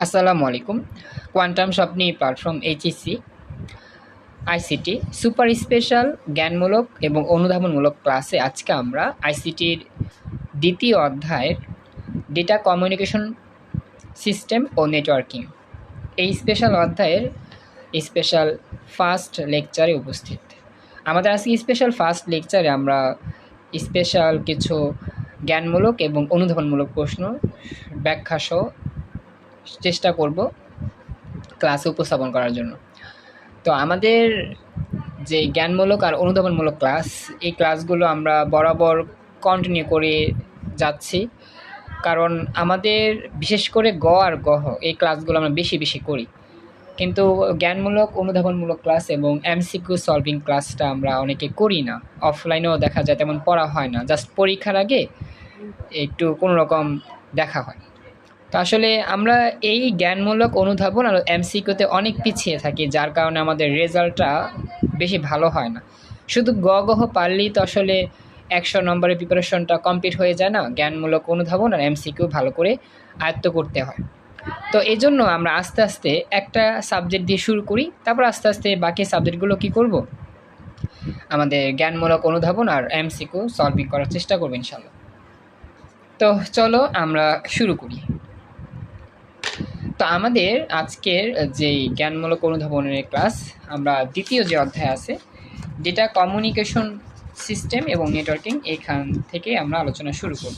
আসসালামু আলাইকুম। কোয়ান্টাম স্বপ্নী platform HSC ICT super special জ্ঞানমূলক এবং অনুধাবনমূলক ক্লাসে আজকে আমরা আইসিটির দ্বিতীয় অধ্যায়ের ডেটা কমিউনিকেশন সিস্টেম ও নেটওয়ার্কিং এই স্পেশাল অধ্যায়ের স্পেশাল ফার্স্ট লেকচারে উপস্থিত। আমাদের আজকে স্পেশাল ফার্স্ট লেকচারে আমরা স্পেশাল কিছু জ্ঞানমূলক এবং অনুধাবনমূলক প্রশ্ন ব্যাখ্যা সহ চেষ্টা করব ক্লাসে উপস্থাপন করার জন্য। তো আমাদের যে জ্ঞানমূলক আর অনুধাবনমূলক ক্লাস, এই ক্লাসগুলো আমরা বরাবর কন্টিনিউ করে যাচ্ছি, কারণ আমাদের বিশেষ করে গ আর গহ এই ক্লাসগুলো আমরা বেশি বেশি করি, কিন্তু জ্ঞানমূলক অনুধাবনমূলক ক্লাস এবং এমসিকিউ সলভিং ক্লাসটা আমরা অনেকে করি না। অফলাইনেও দেখা যায় তেমন পড়া হয় না, জাস্ট পরীক্ষার আগে একটু কোনো রকম দেখা হয়। তো আসলে আমরা এই জ্ঞানমূলক অনুধাবন আর এমসিকিউতে অনেক পিছিয়ে থাকি, যার কারণে আমাদের রেজাল্টটা বেশি ভালো হয় না। শুধু গহ পারলেই তো আসলে 100 নম্বরের প্রিপারেশনটা কমপ্লিট হয়ে যায় না, জ্ঞানমূলক অনুধাবন আর এমসিকিউ ভালো করে আয়ত্ত করতে হয়। তো এই জন্য আমরা আস্তে আস্তে একটা সাবজেক্ট দিয়ে শুরু করি, তারপর আস্তে আস্তে বাকি সাবজেক্টগুলো কী করব, আমাদের জ্ঞানমূলক অনুধাবন আর এমসিকিউ সলভিং করার চেষ্টা করবো ইনশাল্লাহ। তো চলো আমরা শুরু করি। তো আমাদের আজকের যে জ্ঞানমূলক অনুধাবনের ক্লাস, আমরা দ্বিতীয় যে অধ্যায় আছে ডেটা কমিউনিকেশন সিস্টেম এবং নেটওয়ার্কিং, এইখান থেকে আমরা আলোচনা শুরু করব।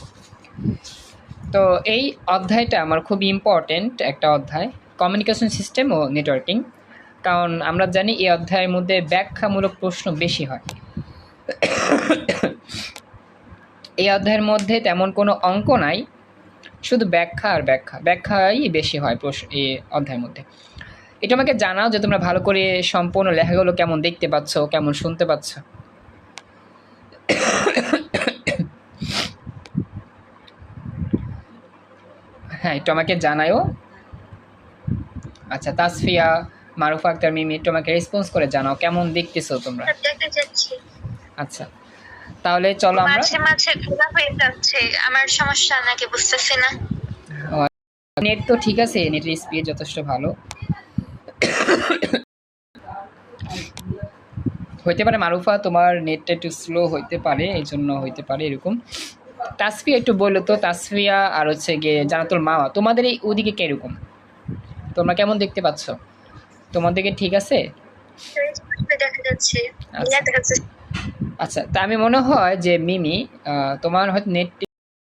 তো এই অধ্যায়টা আমার খুব ইম্পর্টেন্ট একটা অধ্যায়, কমিউনিকেশন সিস্টেম ও নেটওয়ার্কিং, কারণ আমরা জানি এই অধ্যায়ের মধ্যে ব্যাখ্যামূলক প্রশ্ন বেশি হয়। এই অধ্যায়ের মধ্যে তেমন কোনো অঙ্ক নাই, শুধু ব্যাখ্যা আর ব্যাখ্যাই বেশি হয় এই অধ্যায়ের মধ্যে। এটা আমাকে জানাও যে তোমরা ভালো করে সম্পূর্ণ লেখাগুলো কেমন দেখতে পাচ্ছ, কেমন শুনতে পাচ্ছ। হ্যাঁ, একটু আমাকে জানাও। আচ্ছা, তাসফিয়া, মারুফা আক্তার, মিমি, একটু আমাকে রেসপন্স করে জানাও কেমন দেখতেছো তোমরা। আচ্ছা, তাহলে চলো আমরা মাঝে মাঝে খোলা হয়ে যাচ্ছে, আমার সমস্যা নাকি বুঝতেছি না। নেট তো ঠিক আছে, নেটের স্পিড যথেষ্ট ভালো হইতে পারে। মারুফা, তোমার নেটটা একটু স্লো হইতে পারে, এই জন্য হইতে পারে এরকম। তাসফিয়া একটু বললো তো, তাসফিয়া আর হচ্ছে গিয়ে জানাতুল মাওয়া, তোমাদের এই ওদিকে কিরকম, তোমরা কেমন দেখতে পাচ্ছ? তোমাদেরকে ঠিক আছে? দেখা যাচ্ছে। আচ্ছা, তা আমি মনে হয় যে মিমি তোমার হয়তো নেট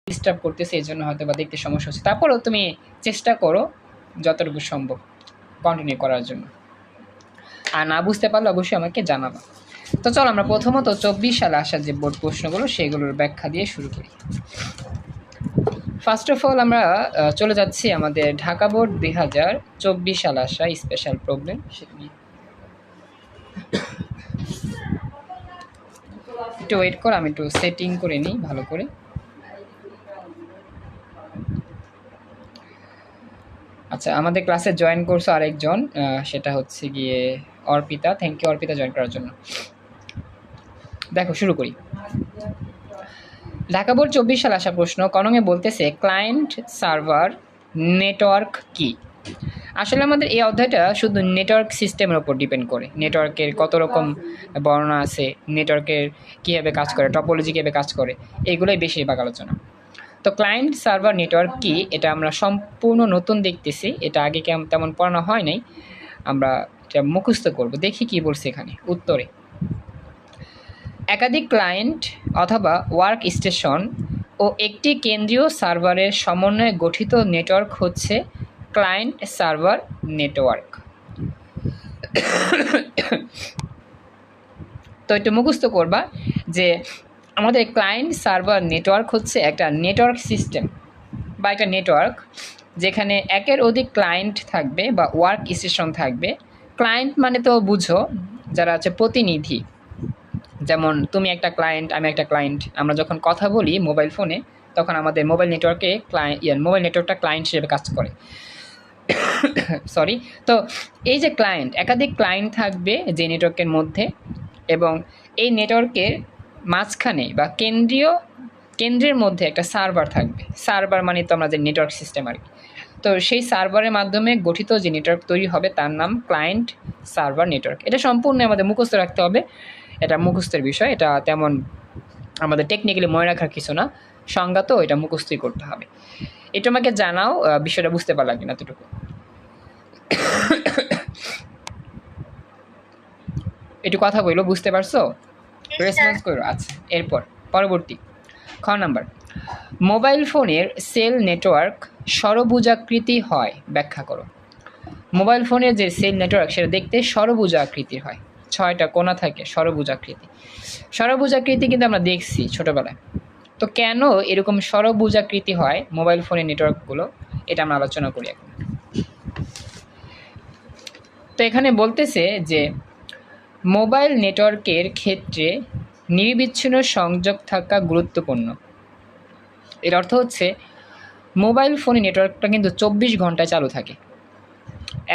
ডিস্টার্ব করতেছে, এই জন্য হয়তো বা দেখতে সমস্যা হচ্ছে। তারপরেও তুমি চেষ্টা করো যতটুকু সম্ভব কন্টিনিউ করার জন্য, আর না বুঝতে পারলে অবশ্যই আমাকে জানাবা। তো চলো আমরা প্রথমত 24 সালে আসা যে বোর্ড প্রশ্নগুলো সেগুলোর ব্যাখ্যা দিয়ে শুরু করি। ফার্স্ট অফ অল আমরা চলে যাচ্ছি আমাদের ঢাকা বোর্ড 2024 সালে আসা স্পেশাল প্রবলেম। একটু ওয়েট কর, আমি একটু সেটিং করে নিই ভালো করে। আচ্ছা, আমাদের ক্লাসে জয়েন করছো আরেকজন, সেটা হচ্ছে গিয়ে Arpita. Thank you Arpita join করার জন্য। দেখো শুরু করি। ঢাকা বোর্ড 24 সালে আসা প্রশ্ন, কনঙে বলতেছে ক্লায়েন্ট সার্ভার নেটওয়ার্ক কি। আসলে আমাদের এই অধ্যায়টা শুধু নেটওয়ার্ক সিস্টেমের উপর ডিপেন্ড করে, নেটওয়ার্কের কত রকম বর্ণনা আছে, নেটওয়ার্কের কীভাবে কাজ করে, টপোলজি কীভাবে কাজ করে, এইগুলোই বেশিরভাগ আলোচনা। তো ক্লায়েন্ট সার্ভার নেটওয়ার্ক কি, এটা আমরা সম্পূর্ণ নতুন দেখতেছি, এটা আগে তেমন পড়ানো হয় নাই, আমরা এটা মুখস্থ করব। দেখি কি বলছে এখানে উত্তরে। একাধিক ক্লায়েন্ট অথবা ওয়ার্ক স্টেশন ও একটি কেন্দ্রীয় সার্ভারের সমন্বয়ে গঠিত নেটওয়ার্ক হচ্ছে ক্লায়েন্ট সার্ভার নেটওয়ার্ক। তো একটু মুখস্থ করবা যে আমাদের ক্লায়েন্ট সার্ভার নেটওয়ার্ক হচ্ছে একটা নেটওয়ার্ক সিস্টেম বা একটা নেটওয়ার্ক, যেখানে একের অধিক ক্লায়েন্ট থাকবে বা ওয়ার্ক স্টেশন থাকবে। ক্লায়েন্ট মানে তো বুঝো যারা আছে প্রতিনিধি, যেমন তুমি একটা ক্লায়েন্ট, আমি একটা ক্লায়েন্ট। আমরা যখন কথা বলি মোবাইল ফোনে, তখন আমাদের মোবাইল নেটওয়ার্কে মোবাইল নেটওয়ার্কটা ক্লায়েন্ট হিসেবে কাজ করে। সরি। তো এই যে ক্লায়েন্ট, একাধিক ক্লায়েন্ট থাকবে যে নেটওয়ার্কের মধ্যে, এবং এই নেটওয়ার্কের মাঝখানে বা কেন্দ্রের মধ্যে একটা সার্ভার থাকবে। সার্ভার মানে তো আমরা যে নেটওয়ার্ক সিস্টেম আর কি। তো সেই সার্ভারের মাধ্যমে গঠিত যে নেটওয়ার্ক তৈরি হবে তার নাম ক্লায়েন্ট সার্ভার নেটওয়ার্ক। এটা সম্পূর্ণ আমাদের মুখস্থ রাখতে হবে, এটা মুখস্থের বিষয়, এটা তেমন আমাদের টেকনিক্যালি মনে রাখার কিছু না, সংজ্ঞা তো এটা মুখস্থই করতে হবে। এটা আমাকে জানাও বিষয়টা বুঝতে পারলাম কিনা এতটুকু। একটু কথা বললো, বুঝতে পারছো? রেসপন্স করো। আচ্ছা, এরপর পরবর্তী খ নাম্বার, মোবাইল ফোনের সেল নেটওয়ার্ক ষড়ভুজাকৃতি হয়, ব্যাখ্যা করো। মোবাইল ফোনের যে সেল নেটওয়ার্ক সেটা দেখতে ষড়ভুজাকৃতির হয়, 6টা কোণা থাকে, ষড়ভুজাকৃতি। ষড়ভুজাকৃতি কিন্তু আমরা দেখছি ছোটোবেলায়। তো কেন এরকম ষড়ভুজাকৃতি হয় মোবাইল ফোনের নেটওয়ার্কগুলো, এটা আমরা আলোচনা করি এখন। তো এখানে বলতেছে যে মোবাইল নেটওয়ার্কের ক্ষেত্রে নিরবিচ্ছিন্ন সংযোগ থাকা গুরুত্বপূর্ণ। এর অর্থ হচ্ছে মোবাইল ফোনের নেটওয়ার্কটা কিন্তু 24 ঘন্টায় চালু থাকে,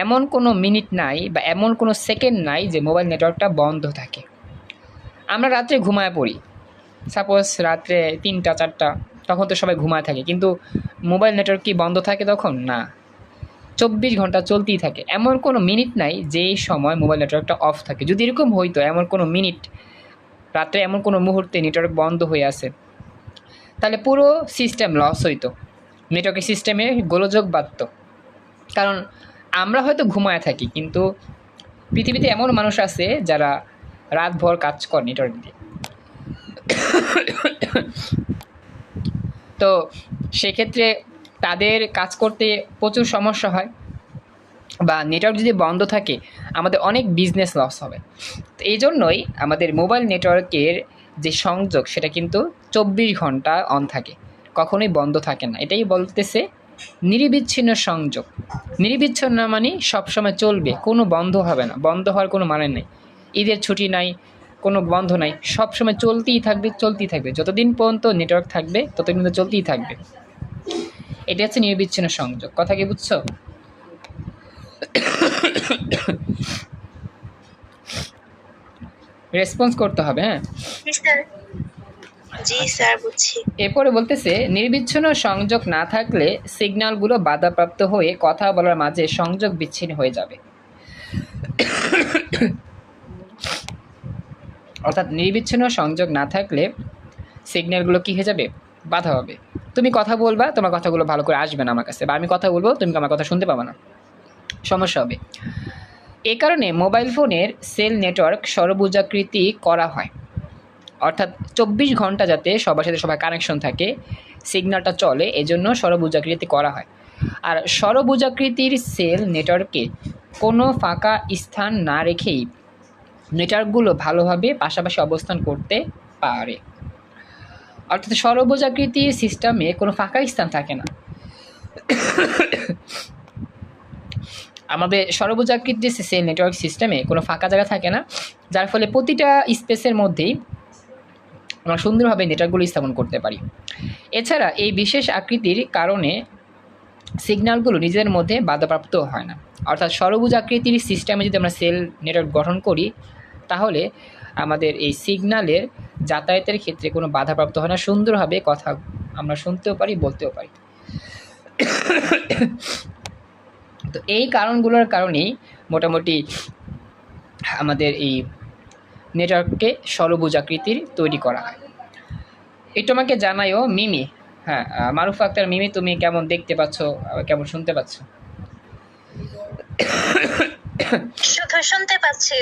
এমন কোনো মিনিট নাই বা এমন কোনো সেকেন্ড নাই যে মোবাইল নেটওয়ার্কটা বন্ধ থাকে। আমরা রাত্রে ঘুমায় পড়ি, সাপোজ রাত্রে 3টা 4টা, তখন তো সবাই ঘুমায় থাকে, কিন্তু মোবাইল নেটওয়ার্ক কি বন্ধ থাকে তখন? না, 24 ঘন্টা চলতেই থাকে, এমন কোনো মিনিট নাই যেই সময় মোবাইল নেটওয়ার্কটা অফ থাকে। যদি এরকম হইতো, এমন কোনো মিনিট, রাত্রে এমন কোনো মুহূর্তে নেটওয়ার্ক বন্ধ হয়ে আসে, তাহলে পুরো সিস্টেম লস হইতো, নেটওয়ার্কের সিস্টেমে গোলযোগ বাঁধত। কারণ আমরা হয়তো ঘুমায় থাকি, কিন্তু পৃথিবীতে এমন মানুষ আছে যারা রাতভর কাজ করে নেটওয়ার্ক দিয়ে। তো সেক্ষেত্রে তাদের কাজ করতে প্রচুর সমস্যা হয়, বা নেটওয়ার্ক যদি বন্ধ থাকে আমাদের অনেক বিজনেস লস হবে। তো এই জন্যই আমাদের মোবাইল নেটওয়ার্কের যে সংযোগ সেটা কিন্তু 24 ঘন্টা অন থাকে, কখনোই বন্ধ থাকে না। এটাই বলতেছে নিরবিচ্ছিন্ন সংযোগ। নিরবিচ্ছিন্ন মানে সবসময় চলবে, কোনো বন্ধ হবে না, বন্ধ হওয়ার কোনো মানে নেই। ঈদের ছুটি নাই, কোনো বন্ধ নাই, সবসময় চলতেই থাকবে, চলতেই থাকবে, যতদিন পর্যন্ত নেটওয়ার্ক থাকবে ততদিন পর্যন্ত চলতেই থাকবে। এটা হচ্ছে নিরবিচ্ছিন্ন সংযোগ। কথা কি বুঝছো? রেসপন্স করতে হবে। হ্যাঁ, জি স্যার, বুঝছি। এরপরে বলতেছে নিরবিচ্ছিন্ন সংযোগ না থাকলে সিগন্যালগুলো বাধাপ্রাপ্ত হয়ে কথা বলার মাঝে সংযোগ বিচ্ছিন্ন হয়ে যাবে। অর্থাৎ নিরবিচ্ছিন্ন সংযোগ না থাকলে সিগন্যালগুলো কী হয়ে যাবে? বাধা হবে। তুমি কথা বলবা, তোমার কথাগুলো ভালো করে আসবে না আমার কাছে, বা আমি কথা বলবো তুমি আমার কথা শুনতে পাবা না, সমস্যা হবে। এ কারণে মোবাইল ফোনের সেল নেটওয়ার্ক ষড়ভুজাকৃতি করা হয়, অর্থাৎ 24 ঘন্টা যাতে সবার সাথে সবার কানেকশন থাকে, সিগন্যালটা চলে, এজন্য ষড়ভুজাকৃতি করা হয়। আর ষড়ভুজাকৃতির সেল নেটওয়ার্কে কোনো ফাঁকা স্থান না রেখেই নেটওয়ার্কগুলো ভালোভাবে পাশাপাশি অবস্থান করতে পারে। অর্থাৎ ষড়ভুজাকৃতির সিস্টেমে কোনো ফাঁকা স্থান থাকে না। আমাদের ষড়ভুজাকৃতির সেল নেটওয়ার্ক সিস্টেমে কোনো ফাঁকা জায়গা থাকে না, যার ফলে প্রতিটা স্পেসের মধ্যেই আমরা সুন্দরভাবে নেটওয়ার্কগুলো স্থাপন করতে পারি। এছাড়া এই বিশেষ আকৃতির কারণে সিগন্যালগুলো নিজের মধ্যে বাধাপ্রাপ্ত হয় না। অর্থাৎ ষড়ভুজ আকৃতির সিস্টেমে যদি আমরা সেল নেটওয়ার্ক গঠন করি, তাহলে আমাদের এই সিগন্যালের যাতায়াতের ক্ষেত্রে কোনো বাধাপ্রাপ্ত হয় না, সুন্দরভাবে কথা আমরা শুনতেও পারি, বলতেও পারি। তো এই কারণগুলোর কারণেই মোটামুটি আমাদের এই নেটওয়ার্ককে ষড়ভুজ আকৃতির তৈরি করা হয়। একটু আমাকে জানাইও মিমি। হ্যাঁ, মারুফ আক্তার মিমি, তুমি কেমন দেখতে পাচ্ছ, কেমন শুনতে পাচ্ছ? শুধু শুনতে পাচ্ছি,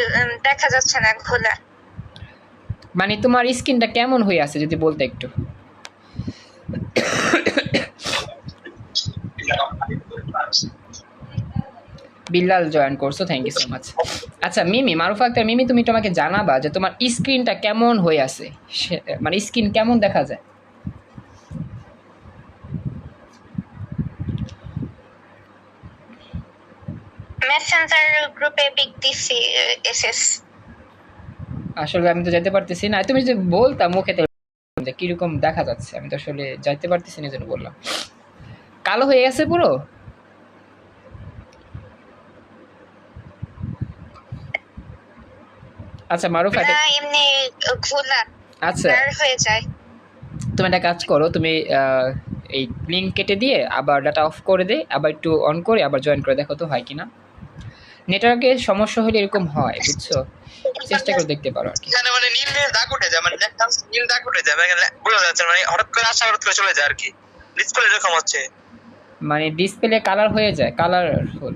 দেখা যাচ্ছে না, খোলা। মানে তোমার স্কিনটা কেমন হয়ে আছে যদি বলতে একটু। বিল্লাল জয়েন করছো, থ্যাংক ইউ সো মাচ। আচ্ছা মিমি, মারুফ আক্তার মিমি, তুমি তোমাকে জানাবা যে তোমার স্ক্রিনটা কেমন হয়ে আছে, মানে স্কিন কেমন দেখা যায়। মেসেঞ্জার গ্রুপে পিক দিছি এসএস। আসলে আমি তো যেতে পারতেছি না, তুমি যদি বলতা মুখে যে কিরকম দেখা যাচ্ছে, আমি তো আসলে যাইতে পারতেছি না, জন্য বললাম। কালো হয়ে গেছে পুরো? আচ্ছা মারুফ, না এমনি ঘোলা, আচ্ছা হয়ে যায়। তুমি একটা কাজ করো, তুমি এই লিঙ্ক কেটে দিয়ে আবার ডাটা অফ করে দেয়, আবার একটু অন করে আবার জয়েন করে দেখো তো হয় কিনা। নেটওয়ার্কের সমস্যা হলে এরকম হয়, বুঝছো? চেষ্টা করে দেখতে পারো আর কি। এখানে মানে নীল দাগ উঠে যায়, মানে নীল দাগ উঠে যায়, মানে বোঝা যাচ্ছে মানে হঠাৎ করে আসা হঠাৎ করে চলে যায় আর কি। ডিসপ্লে এরকম হচ্ছে, মানে ডিসপ্লে কালার হয়ে যায়, কালারফুল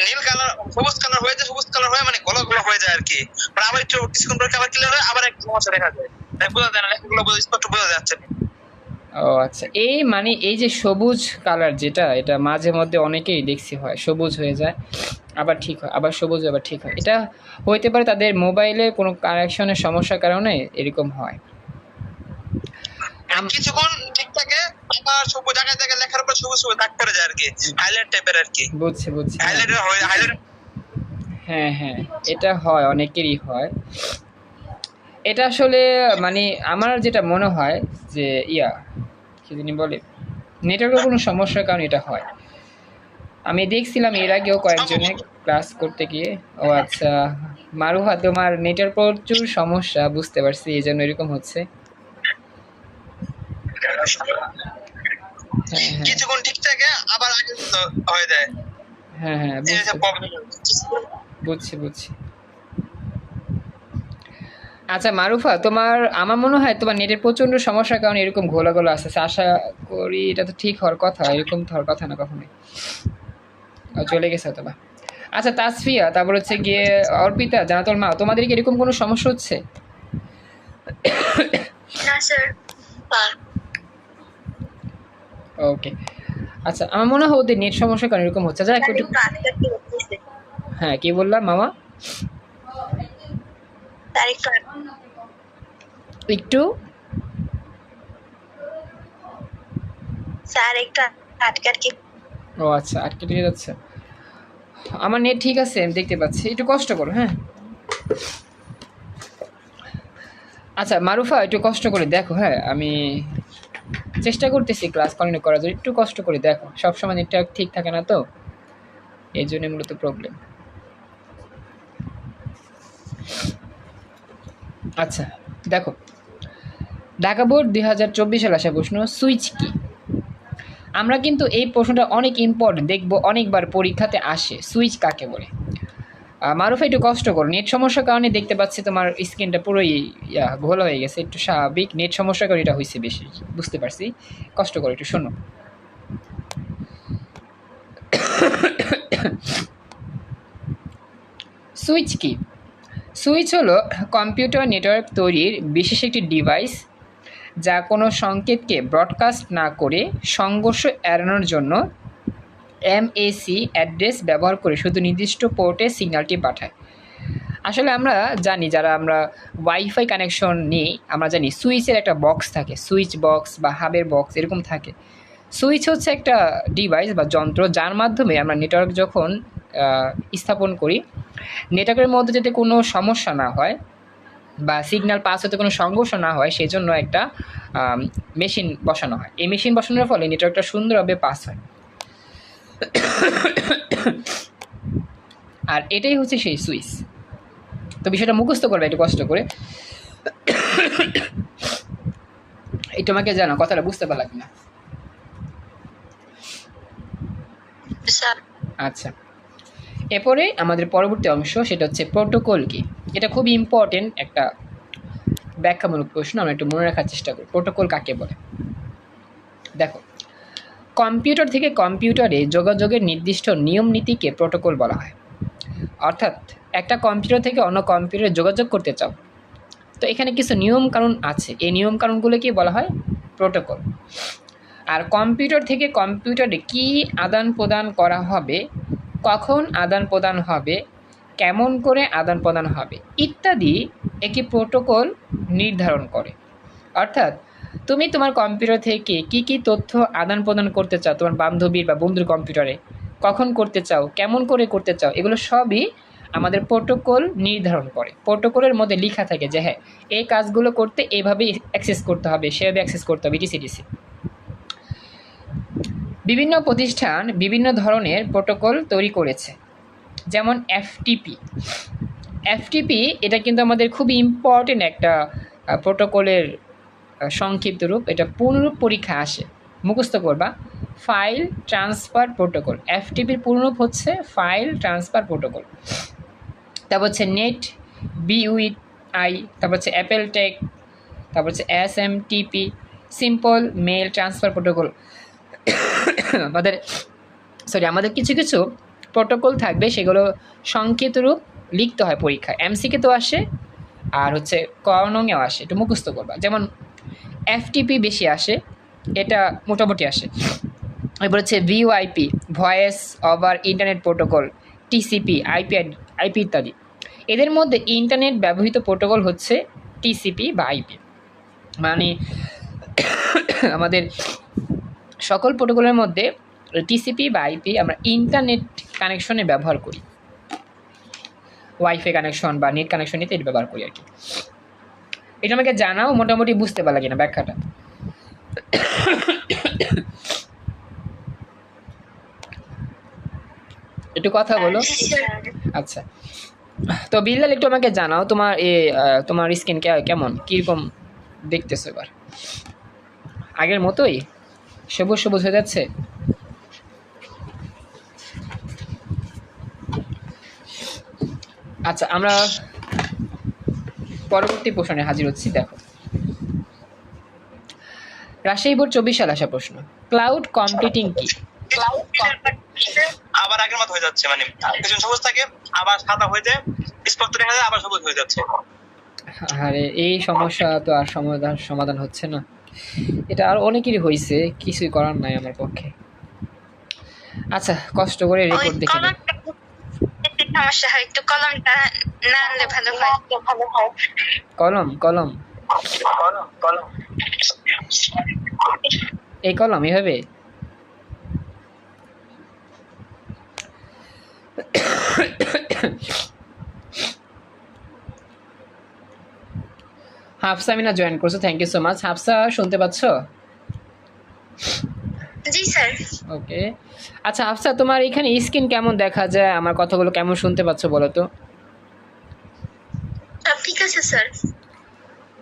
নীল কালার সবুজ কালার হয়ে যায়, সবুজ কালার হয়ে মানে গলা গলা হয়ে যায় আর কি। মানে আবার একটু কিছুক্ষণ পর আবার ক্লিয়ার হয়, আবার একটা সমস্যা দেখা যায়, তাই বোঝা যায় না, লেখাগুলো স্পষ্ট বোঝা যাচ্ছে না। ও আচ্ছা, এই মানে এই যে সবুজ কালার যেটা, এটা মাঝে মধ্যে অনেকেই দেখছি হয়, সবুজ হয়ে যায় আবার ঠিক হয়, আবার সবুজ আবার ঠিক হয়। এটা হইতে পারে তাদের মোবাইলে কোনো কানেকশনের সমস্যার কারণে এরকম হয়। কিছুক্ষণ ঠিক থাকে, আবার সবুজ জায়গায় জায়গায় লেখার উপর সবুজ সবুজ দাগ পড়ে যায় আর কি, হাইলাইট টাইপের আর কি। বুঝছি হাইলাইট হয়, হাইলাইট। হ্যাঁ হ্যাঁ, এটা হয়, অনেকেরই হয় এটা। আসলে মানে আমার যেটা মনে হয় যে কি জানি বলে, নেটওয়ার্কের কোনো সমস্যার কারণে এটা হয়। আমি দেখছিলাম এর আগেও কয়েকজনে ক্লাস করতে গিয়ে। ও আচ্ছা মারুহা, তোমার নেটের প্রচুর সমস্যা, বুঝতে পারছি, এই জন্য এরকম হচ্ছে। হ্যাঁ কিছুক্ষণ ঠিক থাকে, আবার আগে হয়ে যায়। হ্যাঁ হ্যাঁ, বুঝছি। আচ্ছা মারুফা, আমার মনে হয় তোমার নেটের প্রচন্ড সমস্যার কারণে এরকম ঘোলা ঘোলা আসতেছে। আশা করি এটা তো ঠিক হওয়ার কথা, এরকম তো হওয়ার কথা না কখনোই। চলে গেছে হয়তো বা। আচ্ছা তাসফিয়া, তারপর হচ্ছে গিয়ে অর্পিতা, জানাতল মা, তোমাদের কি এরকম কোনো সমস্যা হচ্ছে? না স্যার। ওকে, আচ্ছা আমার মনে হয় ওদের নেট সমস্যার কারণে এরকম হচ্ছে। যা একটু, হ্যাঁ কি বললাম মামা? একটু স্যার একটু আটকে। ও আচ্ছা, আটকে লেগে যাচ্ছে। আমার নেট ঠিক আছে, আমি দেখতে পাচ্ছি, একটু কষ্ট করো। হ্যাঁ আচ্ছা মারুফা, একটু কষ্ট করে দেখো। হ্যাঁ আমি চেষ্টা করতেছি ক্লাস কন্টিনিউ করার জন্য, একটু কষ্ট করে দেখো। সবসময় নেটটা ঠিক থাকে না তো, এই জন্য মূলত প্রবলেম। আচ্ছা দেখো, ঢাকা বোর্ড 2024 সালে আসা প্রশ্ন, সুইচ কি? আমরা কিন্তু এই প্রশ্নটা অনেক ইম্পর্টেন্ট, দেখবো অনেকবার পরীক্ষাতে আসে, সুইচ কাকে বলে। মারুফা একটু কষ্ট করো, নেট সমস্যার কারণে দেখতে পাচ্ছি তোমার স্ক্রিনটা পুরোই ঘোলা হয়ে গেছে, একটু স্বাভাবিক, নেট সমস্যার কারণে এটা হয়েছে বেশি, বুঝতে পারছি। কষ্ট করো, একটু শোনো। সুইচ কি? সুইচ হলো কম্পিউটার নেটওয়ার্ক তৈরির বিশেষ একটি ডিভাইস, যা কোনো সংকেতকে ব্রডকাস্ট না করে সংঘর্ষ এড়ানোর জন্য এমএসি অ্যাড্রেস ব্যবহার করে শুধু নির্দিষ্ট পোর্টে সিগন্যালটি পাঠায়। আসলে আমরা জানি, যারা আমরা ওয়াইফাই কানেকশন নিই, আমরা জানি সুইচের একটা বক্স থাকে, সুইচ বক্স বা হাবের বক্স এরকম থাকে। সুইচ হচ্ছে একটা ডিভাইস বা যন্ত্র, যার মাধ্যমে আমরা নেটওয়ার্ক যখন স্থাপন করি, নেটওয়ার্কের মধ্যে যাতে কোনো সমস্যা না হয় বা সিগন্যাল পাস হতে কোনো সংঘর্ষ না হয়, সেজন্য একটা মেশিন বসানো হয়। এই মেশিন বসানোর ফলে নেটওয়ার্কটা সুন্দরভাবে পাস হয়। আর এটাই হচ্ছে সেই সুইচ। তো বিষয়টা মুখস্থ করবে একটু কষ্ট করে। এই তোমাকে জানো কথাটা বুঝতে পারলাম কিনা? আচ্ছা, এরপরে আমাদের পরবর্তী অংশ, সেটা হচ্ছে প্রোটোকল কি। এটা খুবই ইম্পর্টেন্ট একটা ব্যাখ্যামূলক প্রশ্ন, আমরা একটু মনে রাখার চেষ্টা করি। প্রোটোকল কাকে বলে? দেখো, কম্পিউটার থেকে কম্পিউটারে যোগাযোগের নির্দিষ্ট নিয়ম নীতিকে প্রোটোকল বলা হয়। অর্থাৎ একটা কম্পিউটার থেকে অন্য কম্পিউটারে যোগাযোগ করতে চাও, তো এখানে কিছু নিয়ম কানুন আছে, এই নিয়ম কানুনগুলোকে বলা হয় প্রোটোকল। আর কম্পিউটার থেকে কম্পিউটারে কী আদান প্রদান করা হবে, কখন আদান প্রদান হবে, কেমন করে আদান প্রদান হবে ইত্যাদি একটি প্রোটোকল নির্ধারণ করে। অর্থাৎ তুমি তোমার কম্পিউটার থেকে কী তথ্য আদান প্রদান করতে চাও তোমার বান্ধবীর বা বন্ধুর কম্পিউটারে, কখন করতে চাও, কেমন করে করতে চাও, এগুলো সবই আমাদের প্রোটোকল নির্ধারণ করে। প্রোটোকলের মধ্যে লেখা থাকে যে হ্যাঁ, এই কাজগুলো করতে এইভাবেই অ্যাক্সেস করতে হবে, সেভাবে অ্যাক্সেস করতে হবে, ইটিসি। বিভিন্ন প্রতিষ্ঠান বিভিন্ন ধরনের প্রোটোকল তৈরি করেছে, যেমন এফটিপি। এটা কিন্তু আমাদের খুবই ইম্পর্টেন্ট একটা প্রোটোকলের সংক্ষিপ্ত রূপ, এটা পূর্ণরূপ পরীক্ষা আসে, মুখস্থ করবা। ফাইল ট্রান্সফার প্রোটোকল, এফটিপির পূর্ণরূপ হচ্ছে ফাইল ট্রান্সফার প্রোটোকল। তারপর হচ্ছে নেট বিইউআই, তারপর হচ্ছে অ্যাপেল টেক, তারপর হচ্ছে SMTP, simple mail transfer protocol. আমাদের কিছু কিছু প্রোটোকল থাকবে, সেগুলো সংক্ষিপ্ত রূপ লিখতে হয় পরীক্ষায়, এমসিকে তো আসে আর হচ্ছে কর্নংয়েও আসে, একটু মুখস্থ করবা। যেমন এফটিপি বেশি আসে, এটা মোটামুটি আসে। এরপর হচ্ছে VoIP, voice over internet protocol, TCP, IP ইত্যাদি। এদের মধ্যে ইন্টারনেট ব্যবহৃত প্রোটোকল হচ্ছে টিসিপি বা আইপি, মানে আমাদের সকল প্রোটোকলের মধ্যে টিসিপি বা আইপি আমরা ইন্টারনেট কানেকশনে ব্যবহার করি, ওয়াইফাই কানেকশন বা নেট কানেকশন নিতে এটা ব্যবহার করি আর কি। এটা আমাকে জানাও মোটামুটি বুঝতে পারলা কিনা ব্যাখ্যাটা। একটু কথা বলো। আচ্ছা, তো বিল্লাল একটু আমাকে জানাও তোমার স্কিন কেমন, কীরকম দেখতেছো এবার? আগের মতোই সবুজ সবুজ হয়ে যাচ্ছে? আচ্ছা, আমরা পরবর্তী প্রশ্নে হাজির হচ্ছি। দেখো, রাজশাহী বোর্ড 24 সালে আসা প্রশ্ন, ক্লাউড কম্পিউটিং কি? আবার আগের মতো হয়ে যাচ্ছে, মানে কিছু সবুজ থাকে আবার সাদা হয়ে যায়, স্পষ্ট দেখা যায় আবার সবুজ হয়ে যাচ্ছে। আরে এই সমস্যা তো আর সমাধান হচ্ছে না, এটা আর অনেকেরই হয়েছে, কিছুই করার নাই আমার পক্ষে। আচ্ছা, কষ্ট করে রেকর্ড দেখে নিন। সমস্যা হয়, একটু কলমটা না আনলে ভালো হয়। কলম এই কলম এভাবে? হাফসা আমিনা জয়েন করছো, thank you so much. Hafsa শুনতে পাচ্ছ? জি স্যার। ওকে, আচ্ছা হাফসা, তোমার এখানে স্ক্রিন কেমন দেখা যায়, আমার কথাগুলো কেমন শুনতে পাচ্ছ বলো তো? ঠিক আছে স্যার।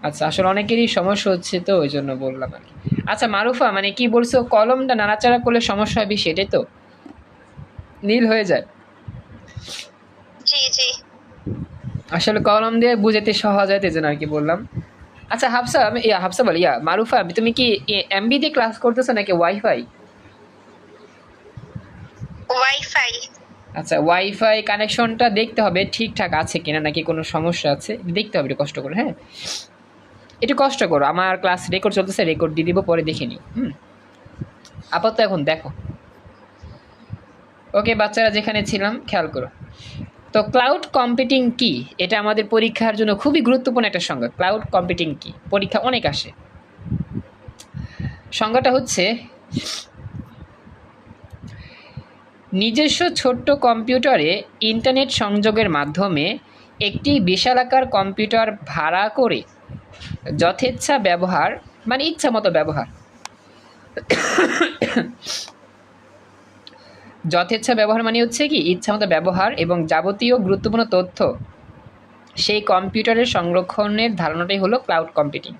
আচ্ছা, আসলে অনেকেরই সমস্যা হচ্ছে তো ওই জন্য বললাম আর কি। আচ্ছা মারুফা, মানে কি বলছো, কলমটা নাড়াচাড়া করলে সমস্যা হবে সেটাই তো, নীল হয়ে যায়? জি জি। আসলে কলম দিয়ে বুঝাতে সহজ হয়, এই জন্য আর কি বললাম। আচ্ছা হাফসা, হাফসা বলি, মারুফা, তুমি কি এমবি দিয়ে ক্লাস করতেছো নাকি ওয়াইফাই? ওয়াইফাই। আচ্ছা, ওয়াইফাই কানেকশনটা দেখতে হবে ঠিকঠাক আছে কিনা, নাকি কোনো সমস্যা আছে দেখতে হবে, একটু কষ্ট করে। হ্যাঁ, একটু কষ্ট করো, আমার ক্লাস রেকর্ড চলতেছে, রেকর্ড দিয়ে দিব, পরে দেখে নিও। আপাতত এখন দেখো। ওকে বাচ্চারা, যেখানে ছিলাম খেয়াল করো। তো ক্লাউড কম্পিউটিং কি, এটা আমাদের পরীক্ষার জন্য খুবই গুরুত্বপূর্ণ একটা সংজ্ঞা। ক্লাউড কম্পিউটিং কি, পরীক্ষা অনেক আসে। সংজ্ঞাটা হচ্ছে, নিজস্ব ছোট্ট কম্পিউটারে ইন্টারনেট সংযোগের মাধ্যমে একটি বিশালাকার কম্পিউটার ভাড়া করে যথেচ্ছা ব্যবহার, মানে ইচ্ছা মতো ব্যবহার, যথেচ্ছা ব্যবহার মানে হচ্ছে কি ইচ্ছা মতো ব্যবহার এবং যাবতীয় গুরুত্বপূর্ণ তথ্য সেই কম্পিউটারের সংরক্ষণের ধারণাটাই হলো ক্লাউড কম্পিউটিং।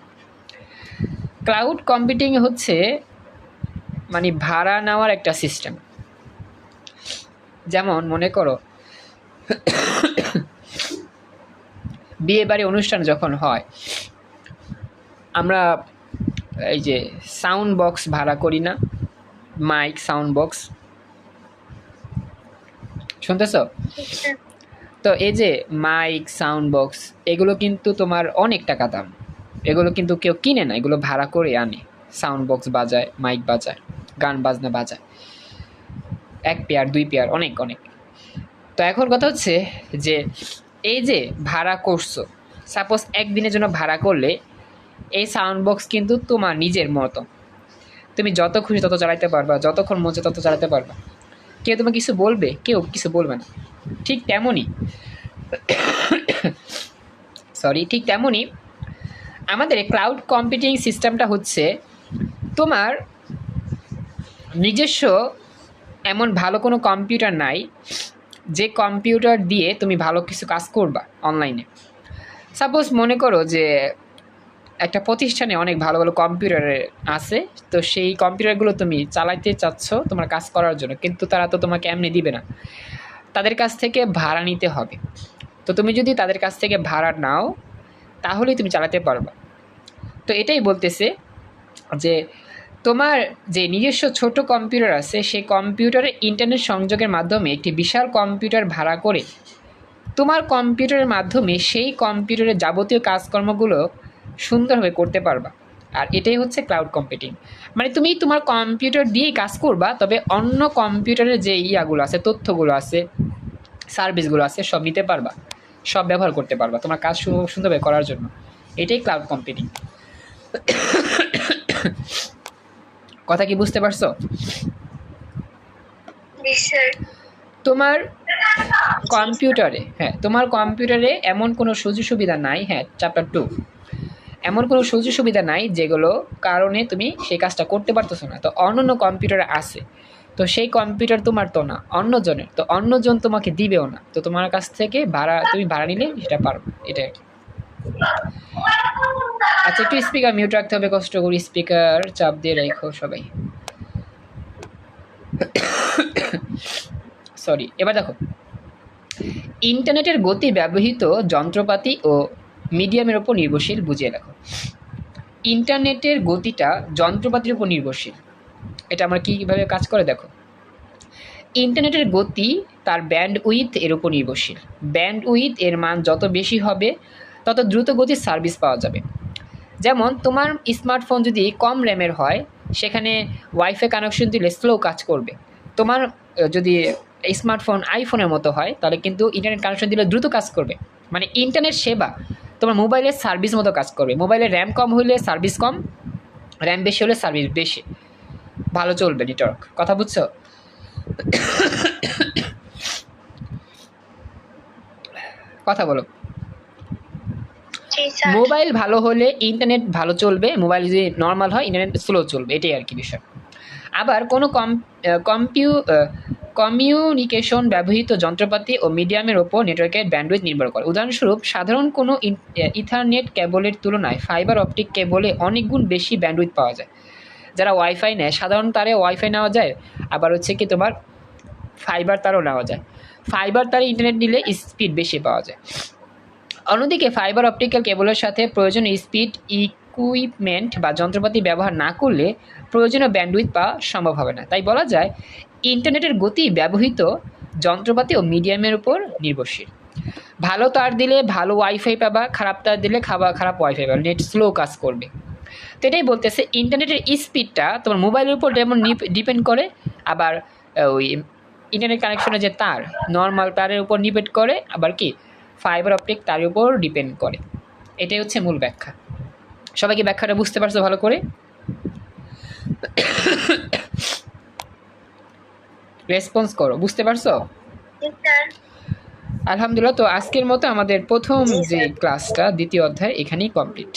ক্লাউড কম্পিউটিং হচ্ছে মানে ভাড়া নেওয়ার একটা সিস্টেম। যেমন মনে করো বিয়ে বাড়ি অনুষ্ঠান যখন হয়, আমরা এই যে সাউন্ড বক্স ভাড়া করি না, মাইক, সাউন্ড বক্স, শুনতেছ? তো এই যে মাইক, সাউন্ড বক্স, এগুলো কিন্তু তোমার অনেক টাকা দাম, এগুলো কিন্তু কেউ কিনে না, এগুলো ভাড়া করে আনে। সাউন্ড বক্স বাজায়, মাইক বাজায়, গান বাজনা বাজায়, 1 পেয়ার 2 পেয়ার, অনেক অনেক। তো এখন কথা হচ্ছে যে এই যে ভাড়া করছো, সাপোজ একদিনের জন্য ভাড়া করলে এই সাউন্ড বক্স কিন্তু তোমার নিজের মতো, তুমি যত খুশি তত চালাতে পারবা, যতক্ষণ মন চায় তত চালাতে পারবা, কেউ তোমাকে কিছু বলবে? কেউ কিছু বলবে না। ঠিক তেমনই আমাদের ক্লাউড কম্পিউটিং সিস্টেমটা হচ্ছে তোমার নিজস্ব এমন ভালো কোনো কম্পিউটার নাই যে কম্পিউটার দিয়ে তুমি ভালো কিছু কাজ করবা অনলাইনে। সাপোজ মনে করো যে একটা প্রতিষ্ঠানে অনেক ভালো ভালো কম্পিউটার আছে, তো সেই কম্পিউটারগুলো তুমি চালাইতে চাচ্ছ তোমার কাজ করার জন্য, কিন্তু তারা তো তোমাকে এমনি দিবে না, তাদের কাছ থেকে ভাড়া নিতে হবে। তো তুমি যদি তাদের কাছ থেকে ভাড়া নাও তাহলেই তুমি চালাতে পারবা। তো এটাই বলতেছে যে তোমার যে নিজস্ব ছোট কম্পিউটার আছে সেই কম্পিউটারে ইন্টারনেট সংযোগের মাধ্যমে একটি বিশাল কম্পিউটার ভাড়া করে তোমার কম্পিউটারের মাধ্যমে সেই কম্পিউটারের যাবতীয় কাজকর্মগুলো সুন্দরভাবে করতে পারবা। আর এটাই হচ্ছে ক্লাউড কম্পিউটিং। মানে তুমি তোমার কম্পিউটার দিয়েই কাজ করবা, তবে অন্য কম্পিউটারের যে ইয়াগুলো আছে, তথ্যগুলো আছে, সার্ভিসগুলো আছে, সব নিতে পারবা, সব ব্যবহার করতে পারবা তোমার কাজ সুন্দরভাবে করার জন্য। এটাই ক্লাউড কম্পিউটিং। কথা কি বুঝতে পারছো? তোমার কম্পিউটারে এমন কোনো সুযোগ সুবিধা নাই, হ্যাঁ চ্যাপ্টার 2, এমন কোনো সুযোগ সুবিধা নাই যেগুলো কারণে তুমি সেই কাজটা করতে পারতেছো না। তো অন্য কম্পিউটার আছে, তো সেই কম্পিউটার তোমার তো না, অন্যজনের, তো অন্যজন তোমাকে দিবেও না, তো তোমার কাছ থেকে তুমি ভাড়া নিলে সেটা পারবে, এটা আর কি। আচ্ছা, একটু স্পিকার মিউট রাখতে হবে, কষ্ট করি, স্পিকার চাপ দিয়ে রাখো সবাই। সরি। এবার দেখো, ইন্টারনেটের গতি ব্যবহৃত যন্ত্রপাতি ও মিডিয়ামের উপর নির্ভরশীল, বুঝিয়ে দেখো। ইন্টারনেটের গতিটা যন্ত্রপাতির উপর নির্ভরশীল। এটা আমরা কীভাবে কাজ করে দেখো। ইন্টারনেটের গতি তার ব্যান্ডউইথ এর উপর নির্ভরশীল। ব্যান্ডউইথ এর মান যত বেশি হবে তত দ্রুত গতির সার্ভিস পাওয়া যাবে। যেমন তোমার স্মার্টফোন যদি কম র্যামের হয় সেখানে ওয়াইফাই কানেকশন দিলে স্লো কাজ করবে। তোমার যদি স্মার্টফোন আইফোনের মতো হয় তাহলে কিন্তু ইন্টারনেট কানেকশন দিলে দ্রুত কাজ করবে। মানে ইন্টারনেট সেবা তোমার মোবাইলের সার্ভিস মতো কাজ করবে। মোবাইলের র্যাম কম হলে সার্ভিস কম, র্যাম বেশি হলে সার্ভিস বেশি, ভালো চলবে নেটওয়ার্ক। কথা বুঝছো? কথা বলো। মোবাইল ভালো হলে ইন্টারনেট ভালো চলবে, মোবাইল যদি নর্মাল হয় ইন্টারনেট স্লো চলবে, এটাই আর কি বিষয়। আবার কোনো কমিউনিকেশন ব্যবহৃত যন্ত্রপাতি ও মিডিয়ামের ওপর নেটওয়ার্কের ব্যান্ডউইথ নির্ভর করে। উদাহরণস্বরূপ, সাধারণ কোনো ইথারনেট কেবলের তুলনায় ফাইবার অপটিক কেবলে অনেক গুণ বেশি ব্যান্ডউইথ পাওয়া যায়। যারা ওয়াইফাই নেয়, সাধারণ তারে ওয়াইফাই নেওয়া যায়, আবার হচ্ছে কি তোমার ফাইবার তারও নেওয়া যায়। ফাইবার তারে ইন্টারনেট নিলে স্পিড বেশি পাওয়া যায়। অন্যদিকে ফাইবার অপটিক্যাল কেবলের সাথে প্রয়োজনীয় স্পিড ইকুইপমেন্ট বা যন্ত্রপাতি ব্যবহার না করলে প্রয়োজনীয় ব্যান্ডউইথ পাওয়া সম্ভব হবে না। তাই বলা যায় ইন্টারনেটের গতি ব্যবহৃত যন্ত্রপাতি ও মিডিয়ামের উপর নির্ভরশীল। ভালো তার দিলে ভালো ওয়াইফাই পাবা, খারাপ তার দিলে খারাপ ওয়াইফাই পাবা, নেট স্লো কাজ করবে। তো এটাই বলতেছে ইন্টারনেটের স্পিডটা তোমার মোবাইলের উপর যেমন ডিপেন্ড করে, আবার ওই ইন্টারনেট কানেকশনের যে তার, নর্মাল তারের উপর ডিপেন্ড করে, আবার কি ফাইবার অপটিক তার উপর ডিপেন্ড করে। এটাই হচ্ছে মূল ব্যাখ্যা। সবাইকে ব্যাখ্যাটা বুঝতে পারছো ভালো করে? রেসপন্স করো, বুঝতে পারছো? আলহামদুলিল্লাহ। তো আজকের মতো আমাদের প্রথম যে ক্লাসটা, দ্বিতীয় অধ্যায়, এখানেই কমপ্লিট।